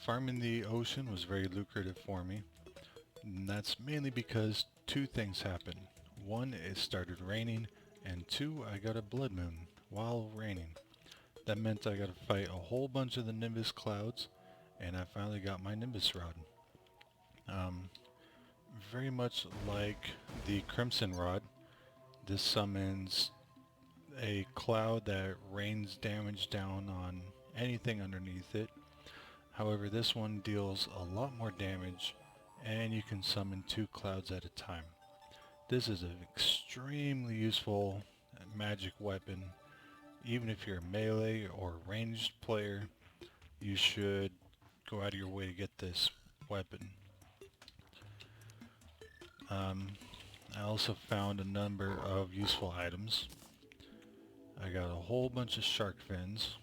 Farming the ocean was very lucrative for me, and that's mainly because two things happened. One, it started raining, and two, I got a blood moon while raining. That meant I got to fight a whole bunch of the Nimbus clouds, and I finally got my Nimbus Rod. Um, Very much like the Crimson Rod, this summons a cloud that rains damage down on anything underneath it. However, this one deals a lot more damage, and you can summon two clouds at a time. This is an extremely useful magic weapon. Even if you're a melee or ranged player, you should go out of your way to get this weapon. I also found a number of useful items. I got a whole bunch of shark fins.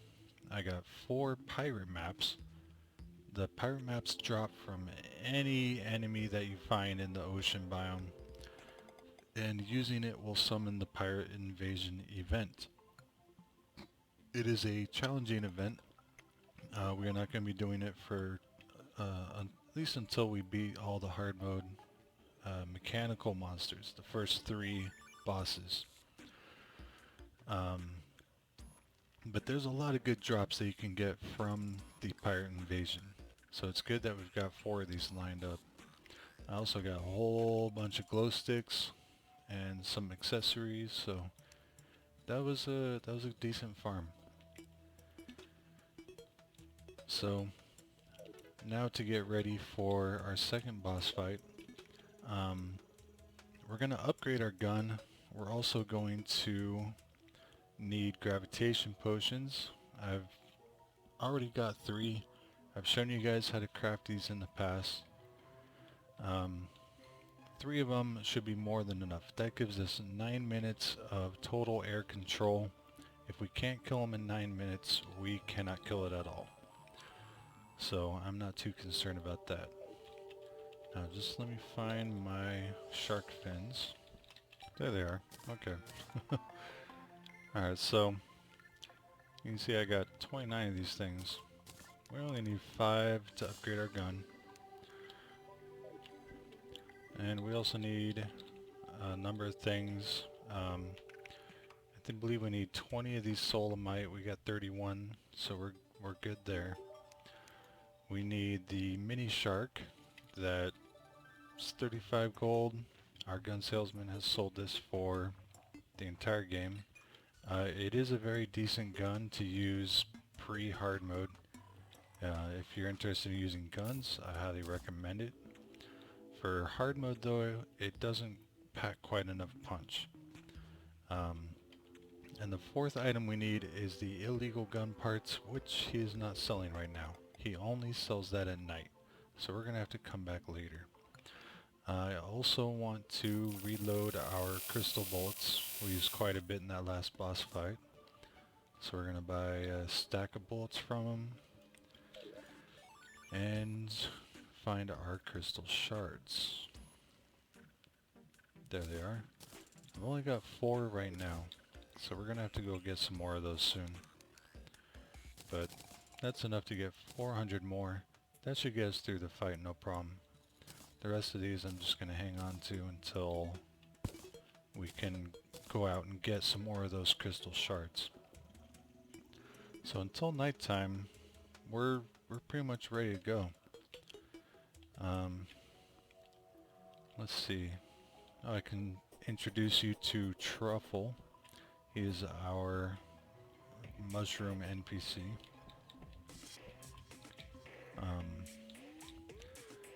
I got 4 pirate maps. The pirate maps drop from any enemy that you find in the ocean biome, and using it will summon the pirate invasion event. It is a challenging event. We are not going to be doing it for at least until we beat all the hard mode mechanical monsters, the first 3 bosses. But there's a lot of good drops that you can get from the pirate invasion. So it's good that we've got 4 of these lined up. I also got a whole bunch of glow sticks and some accessories, so that was a decent farm. So now to get ready for our second boss fight. We're going to upgrade our gun. We're also going to need gravitation potions. I've already got 3. I've shown you guys how to craft these in the past. 3 of them should be more than enough. That gives us 9 minutes of total air control. If we can't kill them in 9 minutes, we cannot kill it at all. So I'm not too concerned about that. Now just let me find my shark fins. There they are. Okay. Alright, so you can see I got 29 of these things. We only need 5 to upgrade our gun. And we also need a number of things. I believe we need 20 of these solamite. We got 31, so we're good there. We need the Minishark. That's 35 gold. Our gun salesman has sold this for the entire game. It is a very decent gun to use pre-hard mode. If you're interested in using guns, I highly recommend it. For hard mode though, it doesn't pack quite enough punch. And the 4th item we need is the illegal gun parts, which he is not selling right now. He only sells that at night, so we're going to have to come back later. I also want to reload our crystal bullets. We used quite a bit in that last boss fight. So we're going to buy a stack of bullets from him and find our crystal shards. There they are. I've only got 4 right now, so we're going to have to go get some more of those soon. But that's enough to get 400 more. That should get us through the fight, no problem. The rest of these I'm just going to hang on to until we can go out and get some more of those crystal shards. So until nighttime, we're pretty much ready to go. Let's see. Oh, I can introduce you to Truffle. He is our Mushroom NPC.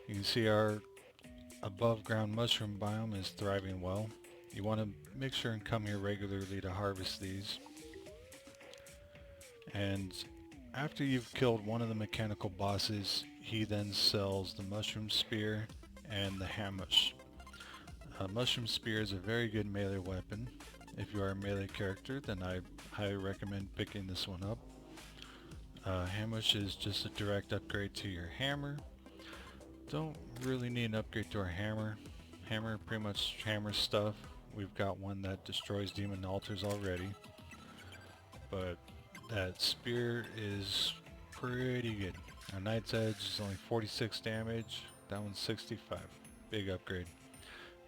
You can see our above ground mushroom biome is thriving well. You want to make sure and come here regularly to harvest these. And after you've killed one of the mechanical bosses, he then sells the mushroom spear and the hammush. Mushroom spear is a very good melee weapon. If you are a melee character, then I highly recommend picking this one up. Hammush is just a direct upgrade to your hammer. Don't really need an upgrade to our hammer. Hammer pretty much hammers stuff. We've got one that destroys demon altars already. But that spear is pretty good. Our Knight's Edge is only 46 damage. That one's 65. Big upgrade.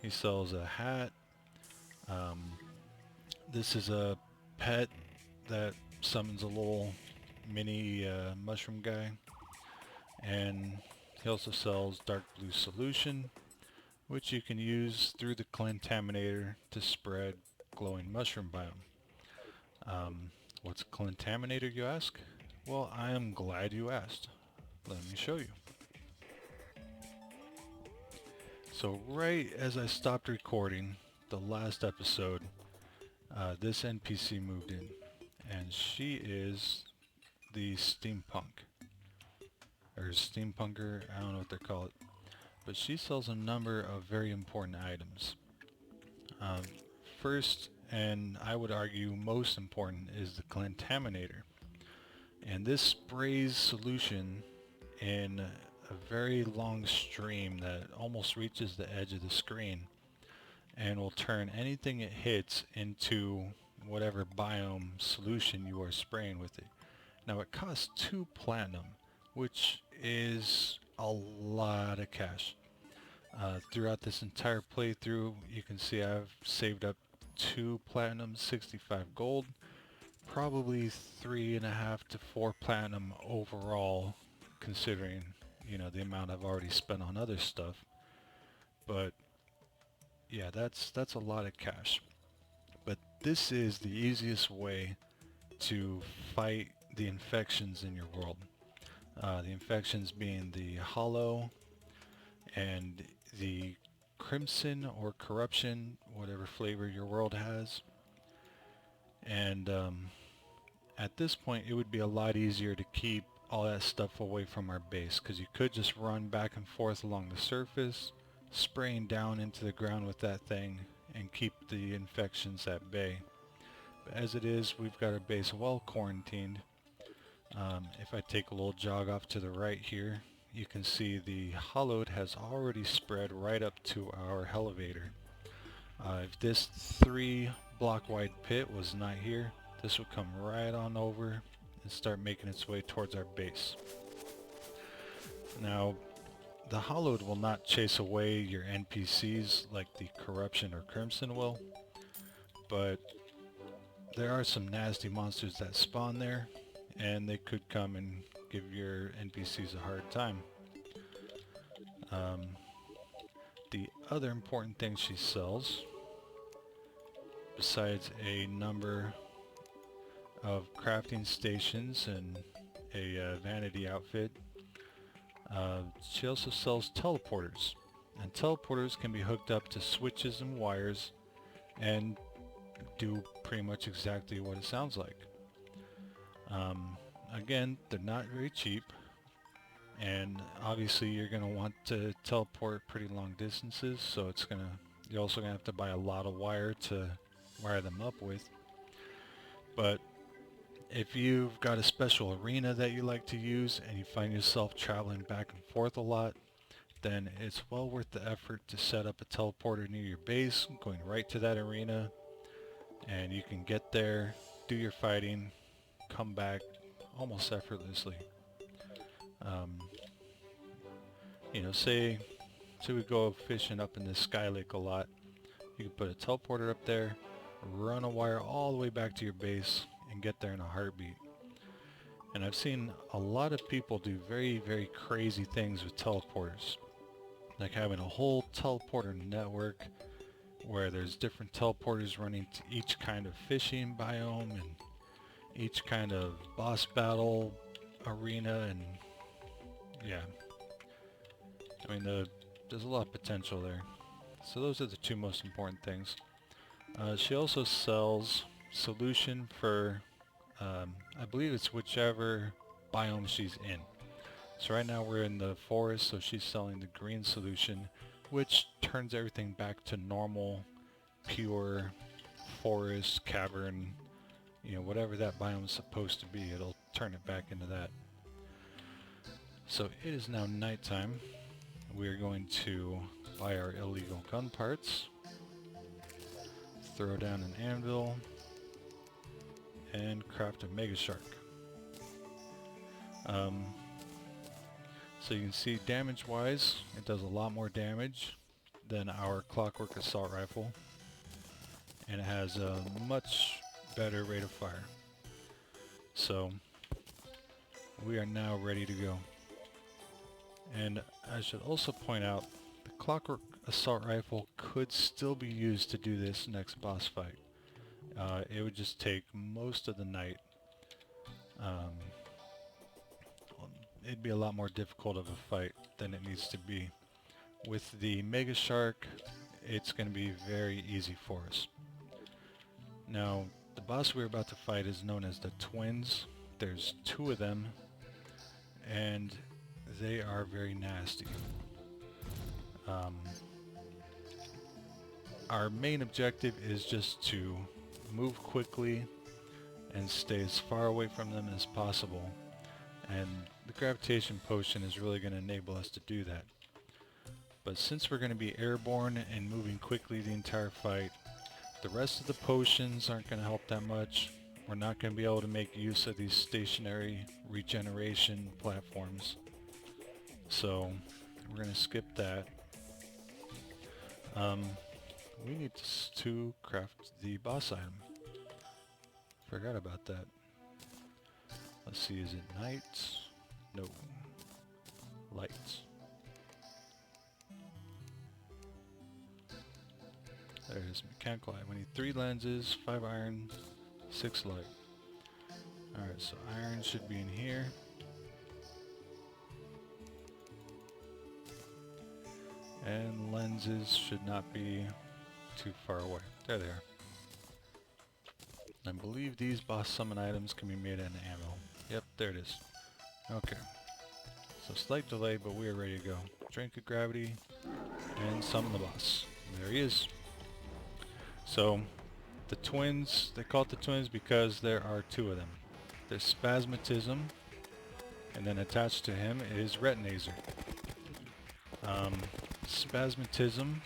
He sells a hat. This is a pet that summons a little mini mushroom guy. And he also sells Dark Blue Solution, which you can use through the Clentaminator to spread glowing mushroom biome. What's a Clentaminator, you ask? Well, I am glad you asked. Let me show you. So right as I stopped recording the last episode, this NPC moved in, and she is the Steampunk, or Steampunker, I don't know what they call it, but she sells a number of very important items. First, and I would argue most important, is the Clentaminator, and this sprays solution in a very long stream that almost reaches the edge of the screen and will turn anything it hits into whatever biome solution you are spraying with it. Now it costs 2 platinum, which is a lot of cash. Throughout this entire playthrough, you can see I've saved up 2 platinum, 65 gold, probably 3.5 to 4 platinum overall, considering, you know, the amount I've already spent on other stuff. But yeah, that's a lot of cash. But this is the easiest way to fight the infections in your world. The infections being the hollow and the crimson or corruption, whatever flavor your world has. And at this point it would be a lot easier to keep all that stuff away from our base, because you could just run back and forth along the surface, spraying down into the ground with that thing and keep the infections at bay. But as it is, we've got our base well quarantined. If I take a little jog off to the right here, you can see the hollowed has already spread right up to our elevator. If this 3 block wide pit was not here, this would come right on over and start making its way towards our base. Now, the hollowed will not chase away your NPCs like the corruption or crimson will, but there are some nasty monsters that spawn there, and they could come and give your NPCs a hard time. The other important thing she sells, besides a number of crafting stations and a vanity outfit, she also sells teleporters. And teleporters can be hooked up to switches and wires and do pretty much exactly what it sounds like. Again, they're not very cheap, and obviously you're going to want to teleport pretty long distances, so you're also going to have to buy a lot of wire to wire them up with. But if you've got a special arena that you like to use and you find yourself traveling back and forth a lot, then it's well worth the effort to set up a teleporter near your base, going right to that arena, and you can get there, do your fighting, come back almost effortlessly. You know, say we go fishing up in this sky lake a lot, you can put a teleporter up there, run a wire all the way back to your base, and get there in a heartbeat. And I've seen a lot of people do very, very crazy things with teleporters, like having a whole teleporter network where there's different teleporters running to each kind of fishing biome and each kind of boss battle arena, and yeah, I mean there's a lot of potential there. So those are the 2 most important things. She also sells solution for I believe it's whichever biome she's in. So right now we're in the forest, so she's selling the green solution, which turns everything back to normal, pure forest, cavern, you know, whatever that biome is supposed to be, it'll turn it back into that. So it is now nighttime. We're going to buy our illegal gun parts, throw down an anvil, and craft a Megashark. So you can see damage wise, it does a lot more damage than our Clockwork Assault Rifle, and it has a much better rate of fire. So we are now ready to go. And I should also point out, the Clockwork Assault Rifle could still be used to do this next boss fight. It would just take most of the night. It'd be a lot more difficult of a fight than it needs to be. With the Megashark, it's going to be very easy for us. Now, the boss we're about to fight is known as the Twins. There's 2 of them, and they are very nasty. Our main objective is just to move quickly and stay as far away from them as possible, and the gravitation potion is really going to enable us to do that. But since we're going to be airborne and moving quickly the entire fight, the rest of the potions aren't going to help that much. We're not going to be able to make use of these stationary regeneration platforms, so we're going to skip that. We need to craft the boss item. Forgot about that. Let's see, is it night? No. Light. There it is, mechanical light. We need 3 lenses, 5 iron, 6 light. Alright, so iron should be in here. And lenses should not be too far away. There they are. I believe these boss summon items can be made in ammo. Yep, there it is. Okay. So slight delay, but we are ready to go. Drink of gravity and summon the boss. There he is. So the twins, they call it the twins because there are 2 of them. There's Spasmatism, and then attached to him is Retinazor. Spasmatism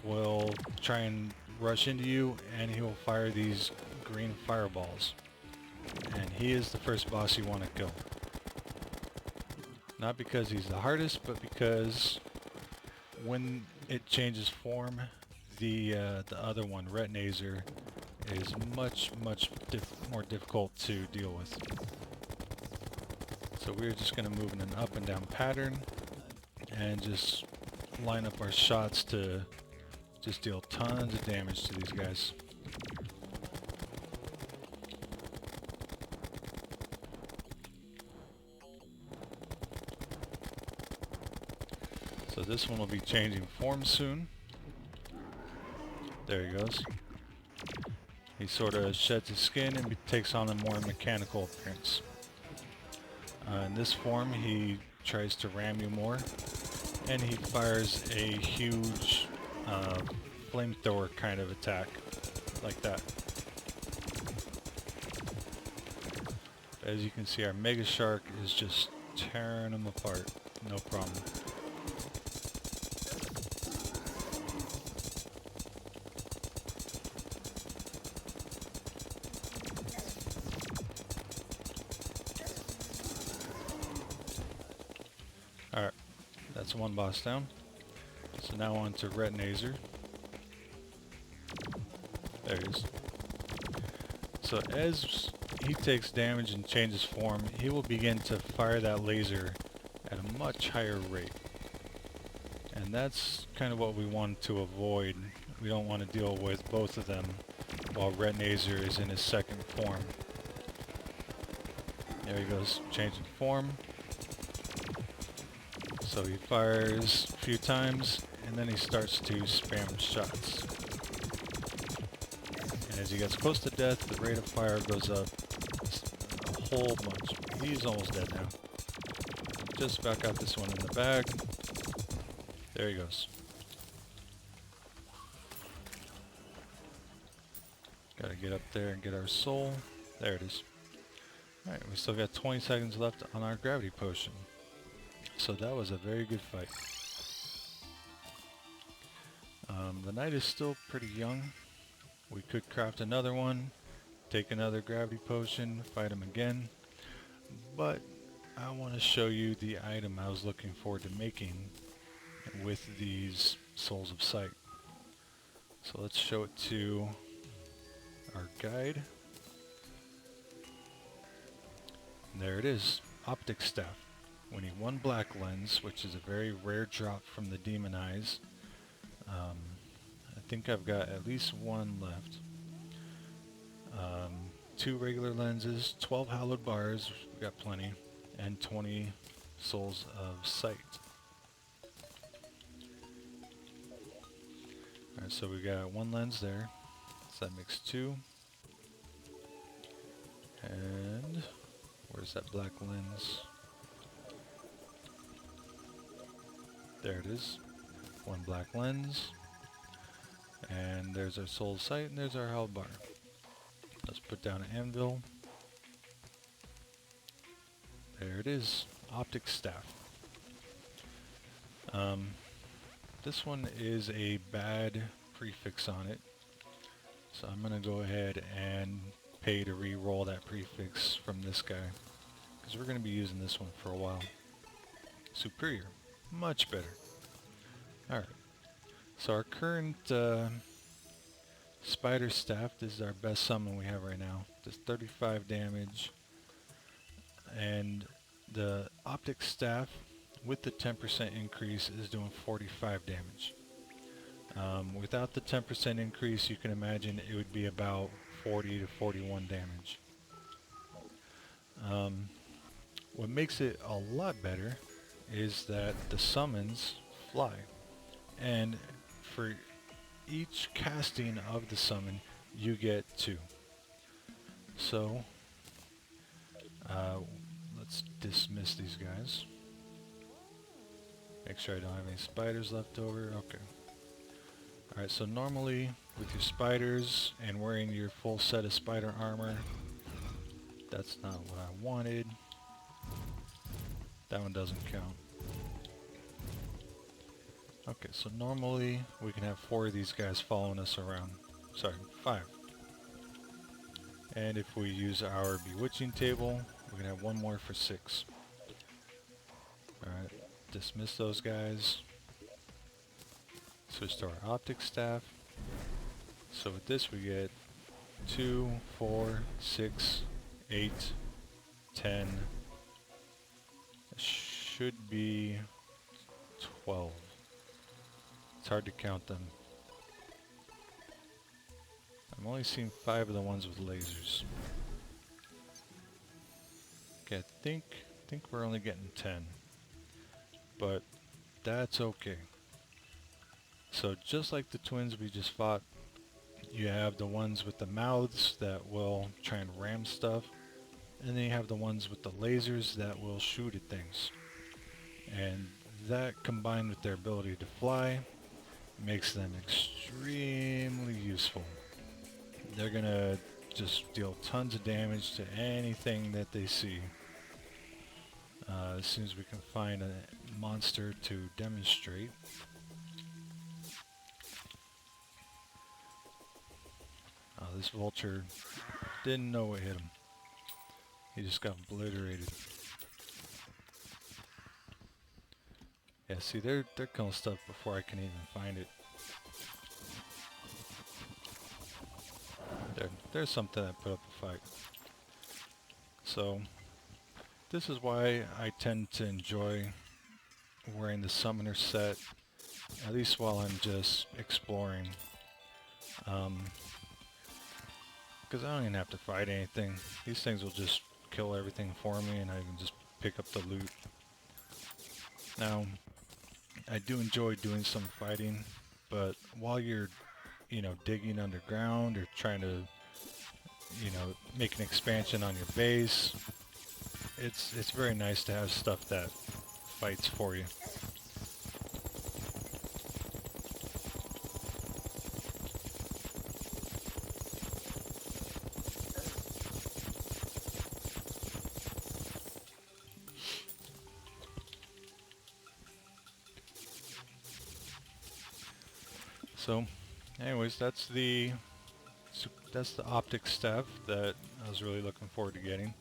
will try and rush into you, and he will fire these green fireballs. And he is the first boss you want to kill. Not because he's the hardest, but because when it changes form, the other one, Retinazor, is much more difficult to deal with. So we're just going to move in an up and down pattern and just line up our shots to just deal tons of damage to these guys. So this one will be changing form soon. There he goes. He sort of sheds his skin and takes on a more mechanical appearance. In this form, he tries to ram you more, and he fires a huge flamethrower kind of attack, like that. As you can see, our Megashark is just tearing them apart, no problem. Alright, that's one boss down. So now on to Retinazor. There he is. So as he takes damage and changes form, he will begin to fire that laser at a much higher rate. And that's kind of what we want to avoid. We don't want to deal with both of them while Retinazor is in his second form. There he goes, changing form. So he fires a few times, and then he starts to spam shots. And as he gets close to death, the rate of fire goes up a whole bunch. He's almost dead now. Just back out this one in the bag. There he goes. Gotta get up there and get our soul. There it is. Alright, we still got 20 seconds left on our gravity potion. So that was a very good fight. The night is still pretty young. We could craft another one, take another gravity potion, fight him again. But I want to show you the item I was looking forward to making with these Souls of Sight. So let's show it to our guide. And there it is, Optic Staff. We need one black lens, which is a very rare drop from the Demon Eyes. I think I've got at least one left. 2 regular lenses, 12 hallowed bars, we've got plenty, and 20 Souls of Sight. Alright, so we got one lens there, so that makes 2. And where's that black lens? There it is. One black lens. And there's our Soul of Sight, and there's our hallowed bar. Let's put down an anvil. There it is, Optic Staff. This one is a bad prefix on it, so I'm going to go ahead and pay to re-roll that prefix from this guy, because we're going to be using this one for a while. Superior, much better. Alright, so our current Spider Staff, this is our best summon we have right now. Does 35 damage, and the Optic Staff with the 10% increase is doing 45 damage. Without the 10% increase, you can imagine it would be about 40 to 41 damage. What makes it a lot better is that the summons fly, and for each casting of the summon you get 2. So let's dismiss these guys. Make sure I don't have any spiders left over. Okay. Alright, so normally with your spiders and wearing your full set of spider armor, that's not what I wanted. That one doesn't count. Okay, so normally we can have 4 of these guys following us around. Sorry, 5. And if we use our bewitching table, we can have 1 more for 6. Alright, dismiss those guys. Switch to our Optic Staff. So with this we get 2, 4, 6, 8, 10. It should be 12. It's hard to count them. I'm only seeing 5 of the ones with lasers. Okay, I think we're only getting 10. But that's okay. So just like the twins we just fought, you have the ones with the mouths that will try and ram stuff, and then you have the ones with the lasers that will shoot at things. And that combined with their ability to fly makes them extremely useful. They're gonna just deal tons of damage to anything that they see. As soon as we can find a monster to demonstrate. This vulture didn't know what hit him. He just got obliterated. Yeah, see, they're killing stuff before I can even find it. There's something that put up a fight. So, this is why I tend to enjoy wearing the summoner set, at least while I'm just exploring. Because I don't even have to fight anything. These things will just kill everything for me, and I can just pick up the loot. Now, I do enjoy doing some fighting, but while you're, digging underground or trying to, make an expansion on your base, it's very nice to have stuff that fights for you. So, anyways, that's the Optic Staff that I was really looking forward to getting.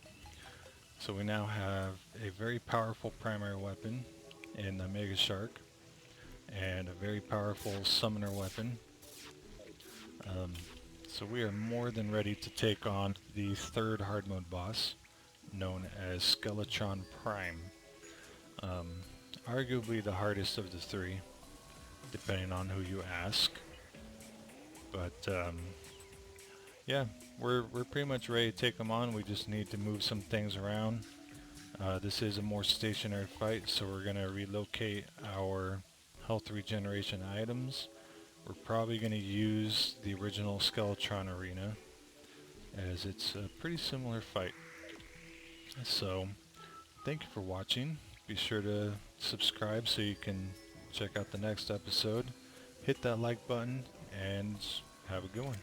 So we now have a very powerful primary weapon in the Megashark, and a very powerful summoner weapon. So we are more than ready to take on the third hard mode boss, known as Skeletron Prime. Arguably the hardest of the three, depending on who you ask. But yeah, we're pretty much ready to take them on. We just need to move some things around. This is a more stationary fight, so we're going to relocate our health regeneration items. We're probably going to use the original Skeletron Arena, as it's a pretty similar fight. So, thank you for watching. Be sure to subscribe so you can check out the next episode. Hit that like button, and have a good one.